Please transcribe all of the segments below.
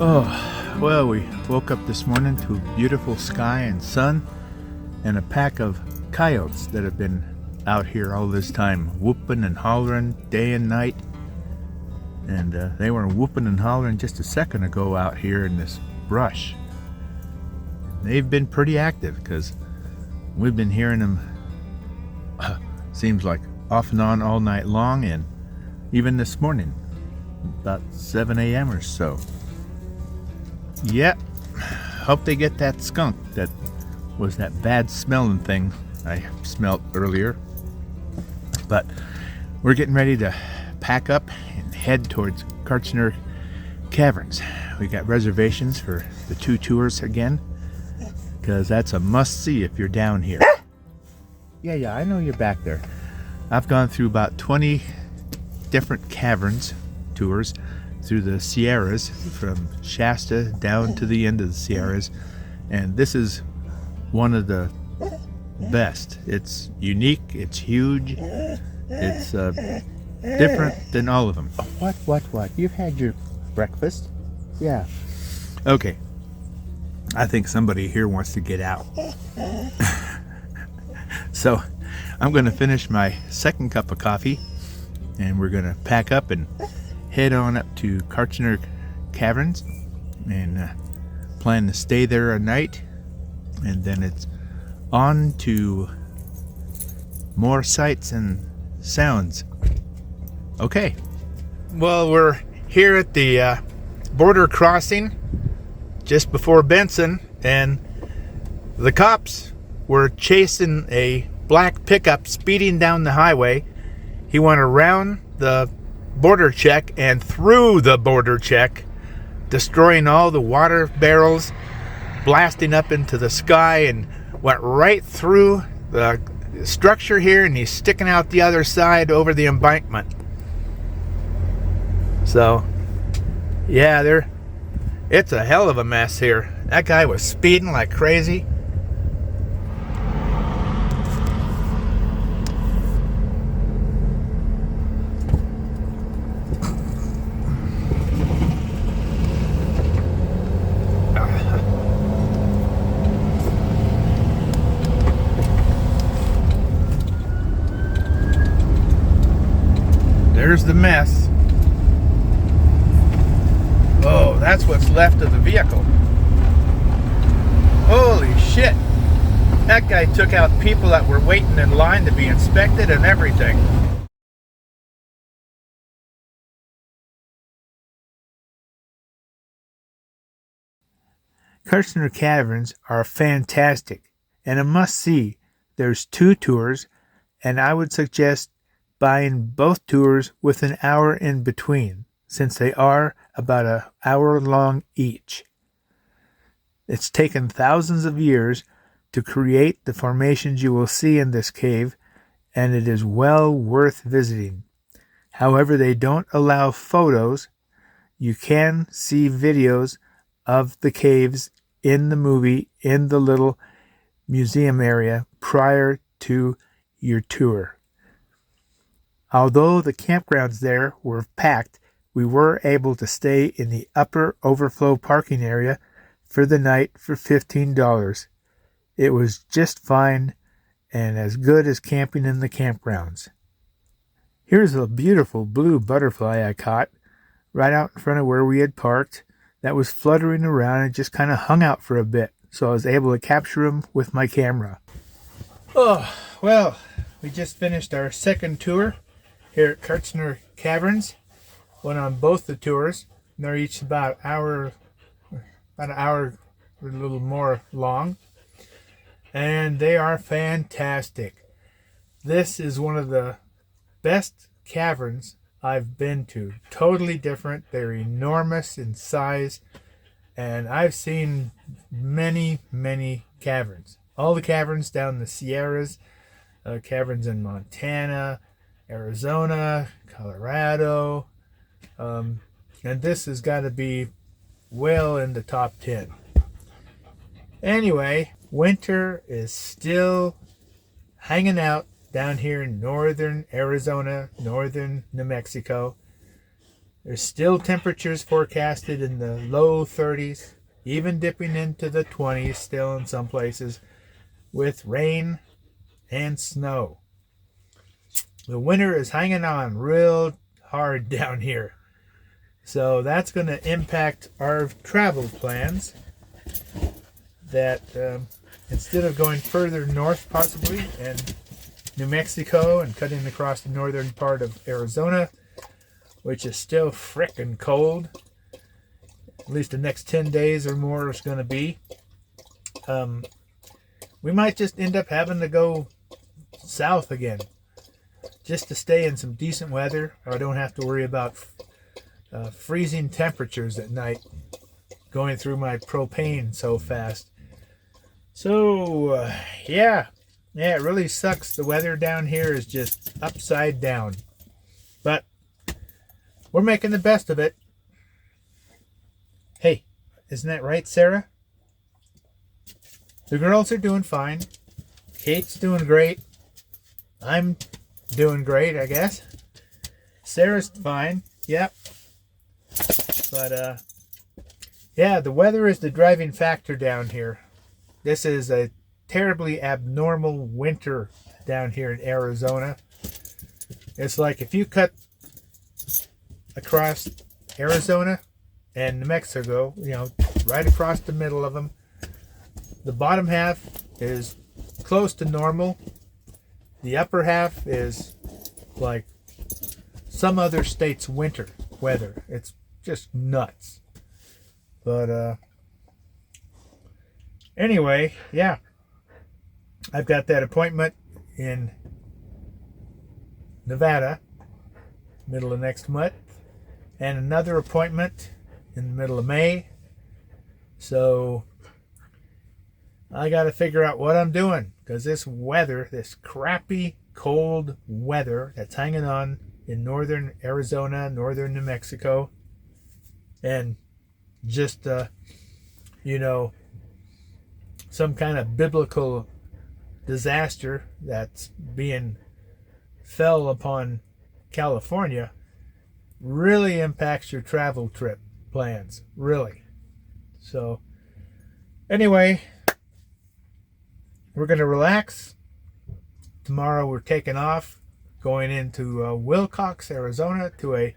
Oh, well, we woke up this morning to beautiful sky and sun and a pack of coyotes that have been out here all this time, whooping and hollering day and night. And they were whooping and hollering just a second ago out here in this brush. They've been pretty active because we've been hearing them, seems like off and on all night long, and even this morning, about 7 a.m. or so. Yep, hope they get that skunk that was that bad smelling thing I smelled earlier. But we're getting ready to pack up and head towards Kartchner Caverns. We got reservations for the 2 tours again, because that's a must-see if you're down here. Yeah, I know you're back there. I've gone through about 20 different caverns tours through the Sierras, from Shasta down to the end of the Sierras, and this is one of the best. It's unique, it's huge, it's different than all of them. What? You've had your breakfast? Yeah. Okay. I think somebody here wants to get out. So I'm going to finish my second cup of coffee, and we're going to pack up and head on up to Kartchner Caverns and plan to stay there a night, and then it's on to more sights and sounds. Okay. Well, we're here at the border crossing just before Benson, and the cops were chasing a black pickup speeding down the highway. He went around the border check and through the border check, destroying all the water barrels, blasting up into the sky, and went right through the structure here, and he's sticking out the other side over the embankment. So yeah, it's a hell of a mess here. That guy was speeding like crazy. There's the mess. Oh, that's what's left of the vehicle. Holy shit. That guy took out people that were waiting in line to be inspected and everything. Kartchner Caverns are fantastic and a must-see. There's 2 tours, and I would suggest buying both tours with an hour in between, since they are about an hour long each. It's taken thousands of years to create the formations you will see in this cave, and it is well worth visiting. However, they don't allow photos. You can see videos of the caves in the movie in the little museum area prior to your tour. Although the campgrounds there were packed, we were able to stay in the upper overflow parking area for the night for $15. It was just fine and as good as camping in the campgrounds. Here's a beautiful blue butterfly I caught right out in front of where we had parked that was fluttering around and just kind of hung out for a bit, so I was able to capture him with my camera. Oh, well, we just finished our second tour here at Kartchner Caverns. Went on both the tours, and they're each about an hour or a little more long, and they are fantastic. This is one of the best caverns I've been to. Totally different. They're enormous in size, and I've seen many caverns. All the caverns down the Sierras, caverns in Montana, Arizona, Colorado, and this has got to be well in the top 10. Anyway, winter is still hanging out down here in northern Arizona, northern New Mexico. There's still temperatures forecasted in the low 30s, even dipping into the 20s still in some places, with rain and snow. The winter is hanging on real hard down here. So that's going to impact our travel plans. That instead of going further north possibly and New Mexico and cutting across the northern part of Arizona, which is still frickin' cold, at least the next 10 days or more is going to be, we might just end up having to go south again just to stay in some decent weather. I don't have to worry about freezing temperatures at night going through my propane so fast. So yeah, it really sucks. The weather down here is just upside down, but we're making the best of it. Hey, isn't that right, Sara? The girls are doing fine. Kate's doing great. I'm doing great, I guess. Sarah's fine. Yep. But yeah, the weather is the driving factor down here. This is a terribly abnormal winter down here in Arizona. It's like if you cut across Arizona and New Mexico, right across the middle of them, the bottom half is close to normal. The upper half is like some other state's winter weather. It's just nuts. But anyway, yeah, I've got that appointment in Nevada, middle of next month, and another appointment in the middle of May. So I got to figure out what I'm doing, because this weather, this crappy cold weather that's hanging on in northern Arizona, northern New Mexico, and just some kind of biblical disaster that's being fell upon California really impacts your travel trip plans, really. So anyway, we're going to relax. Tomorrow we're taking off, going into Willcox, Arizona, to a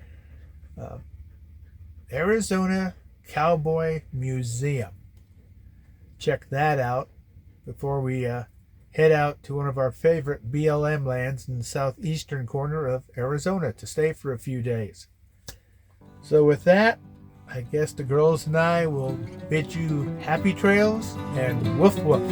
Arizona Cowboy Museum. Check that out before we head out to one of our favorite BLM lands in the southeastern corner of Arizona to stay for a few days. So with that, I guess the girls and I will bid you happy trails and woof woof.